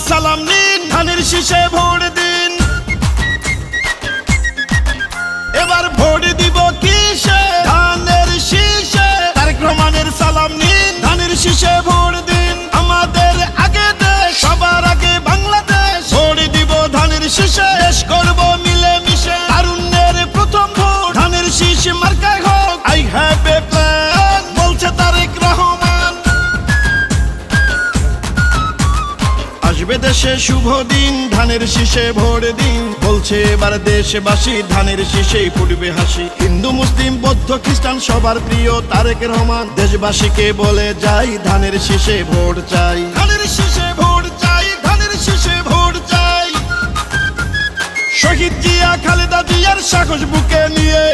সালাম নিন, ধানের শীষে ভোট দিন। এবার ভোট দিব কিসে? ধানের শীষে। তারেক রহমানের সালাম নিন, ধানের শীষে ভোট দিন। আমাদের আগে দেশ, সবার আগে বাংলাদেশ। ভোট দিব ধানের শীষে, দেশ করব মিলে মিশে। তারুণ্যের প্রথম ভোট ধানের শীষ মার্কায় হোক। আই হ্যাভ এ প্ল্যান, বলছে তারেক রহমান। আসবে দেশে শুভ দিন, ধানের শীষে ভোট দিন। বলছে এবার দেশবাসী, ধানের শীষেই ফুটবে হাসি। হিন্দু মুসলিম বৌদ্ধ খ্রিস্টান সবার প্রিয় তারেক রহমান। দেশবাসীকে বলে যাই, ধানের শীষে ভোট চাই। ধানের শীষে ভোট চাই, ধানের শীষে ভোট চাই। শহীদ জিয়া খালেদা জিয়ার সাহস বুকে নিয়ে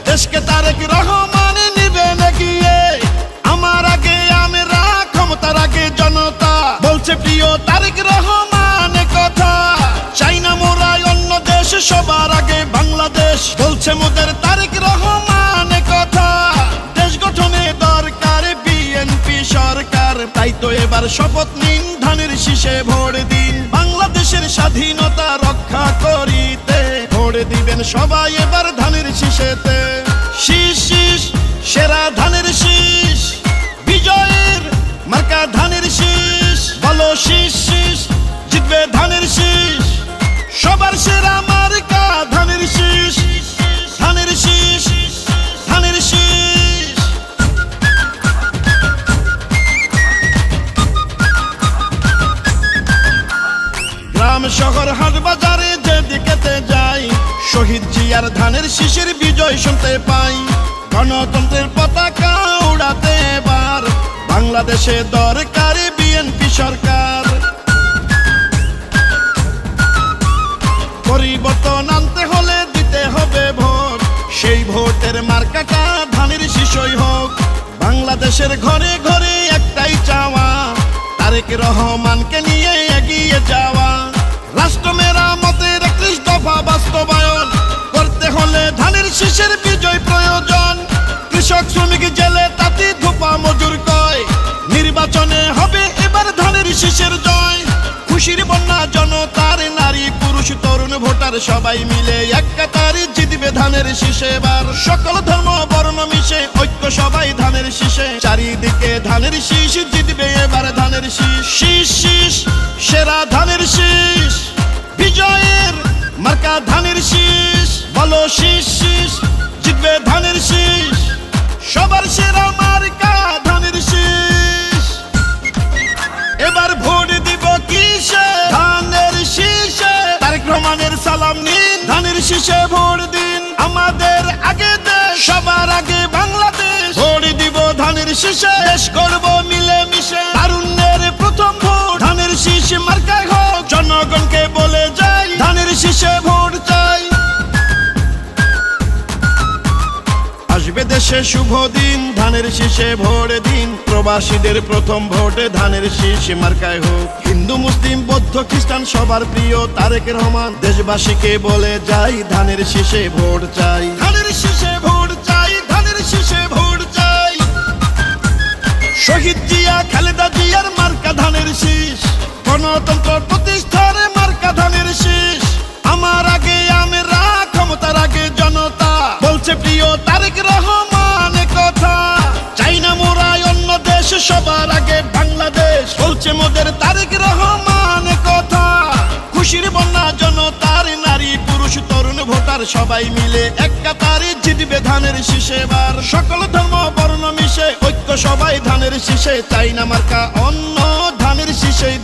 দেশকে তারেক রহমান নিবেন এগিয়ে। আমার আগে আমরা, ক্ষমতার আগে জনতা, বলছে প্রিয় তারেক রহমান কথা। চাই না মোরা অন্য দেশ, সবার আগে বাংলাদেশ, বলছে মোদের তারেক রহমান কথা। দেশ গঠনে দরকার বিএনপি সরকার, তাই তো এবার শপথ নিন, ধানের শীষে ভোট দিন। বাংলাদেশের স্বাধীনতা রক্ষা করিতে ভোট দিবেন সবাই এবার ধানের শীষেতে। শীষ শীষ সেরা ধানের শীষ, বিজয়ের মার্কা ধানের শীষ। বলো শীষ শীষ, জিতবে ধানের শীষ। সবার সেরা মার্কা ধানের শীষ, ধানের শীষ, ধানের শীষ। গ্রাম শহর হাট বাজারে যেদিকেতে যাই, শহীদ জিয়ার ধানের শীষের বিজয় শুনতে পাই। গণতন্ত্রের পতাকা উড়াতে এবার বাংলাদেশে দরকার বিএনপি সরকার। পরিবর্তন আনতে হলে দিতে হবে ভোট, সেই ভোটের মার্কাটা ধানের শীষই হোক। বাংলাদেশের ঘরে ঘরে একটাই চাওয়া, তারেক রহমানকে নিয়ে এগিয়ে যাওয়া। রাষ্ট্র মেরামতের 31 দফা বাস্তবায়ন করতে হলে ধানের শীষের বিজয় প্রয়োজন। কৃষক শ্রমিক জেলে তাঁতি ধোপা মজুর কয়, নির্বাচনে হবে এবার ধানের শীষের জয়। খুশির বন্যা জনতার, নারী পুরুষ তরুণ ভোটার সবাই মিলে এক কাতারে জিতবে ধানের শীষে এবার। সকল ধর্ম বর্ণ মিশে ঐক্য সবাই ধানের শীষে। চারিদিকে ধানের শীষ, জিতবে এবার ধানের শীষ। শীষ শীষ সেরা ধানের শীষ, বিজয়ের মার্কা ধানের শীষ। বলো শীষ শীষ, জিতবে ধানের শীষ। সবার সেরা মার্কা ধানের শীষ। এবার ভোট দিব কিসে? ধানের শীষে। তারেক রহমানের সালাম নিন, ধানের শীষে ভোট দিন। আমাদের আগে দেশ, সবার আগে বাংলাদেশ। ভোট দিব ধানের শীষে, দেশ করব মিলে মিশে। তারুণ্যের প্রথম ভোট ধানের শীষ মার্কায় হোক। জনগণকে বলে যাই, ধানের শীষে ভোট চাই। আসবে দেশে শুভ দিন, ধানের শীষে ভোট দিন। প্রবাসীদের প্রথম ভোটে ধানের শীষ মার্কায় হোক। হিন্দু মুসলিম বৌদ্ধ খ্রিস্টান সবার প্রিয় তারেক রহমান। দেশবাসীকে বলে যাই, ধানের শীষে ভোট চাই। ধানের শীষে ভোট চাই, ধানের শীষে ভোট চাই। শহীদ জিয়া খালেদা জিয়ার মার্কা ধানের শীষ। গণতন্ত্র প্রতিষ্ঠার মার্কা ধানের শীষ। আমার আগে আমরা, ক্ষমতার আগে জনতা, বলছে প্রিয় তারেক রহমান কথা। চাই না মোরা অন্য দেশ, সবার আগে বাংলাদেশ, বলছে মোদের তারেক রহমান কথা। খুশির বন্যা জনতার, নারী পুরুষ তরুণ ভোটার সবাই মিলে এক কাতারে জিতবে ধানের শীষে এবার। সকল ধর্ম বর্ণ মিশে ঐক্য সবাই ধানের শীষে। চাই না মার্কা অন্য, ধানের শীষেই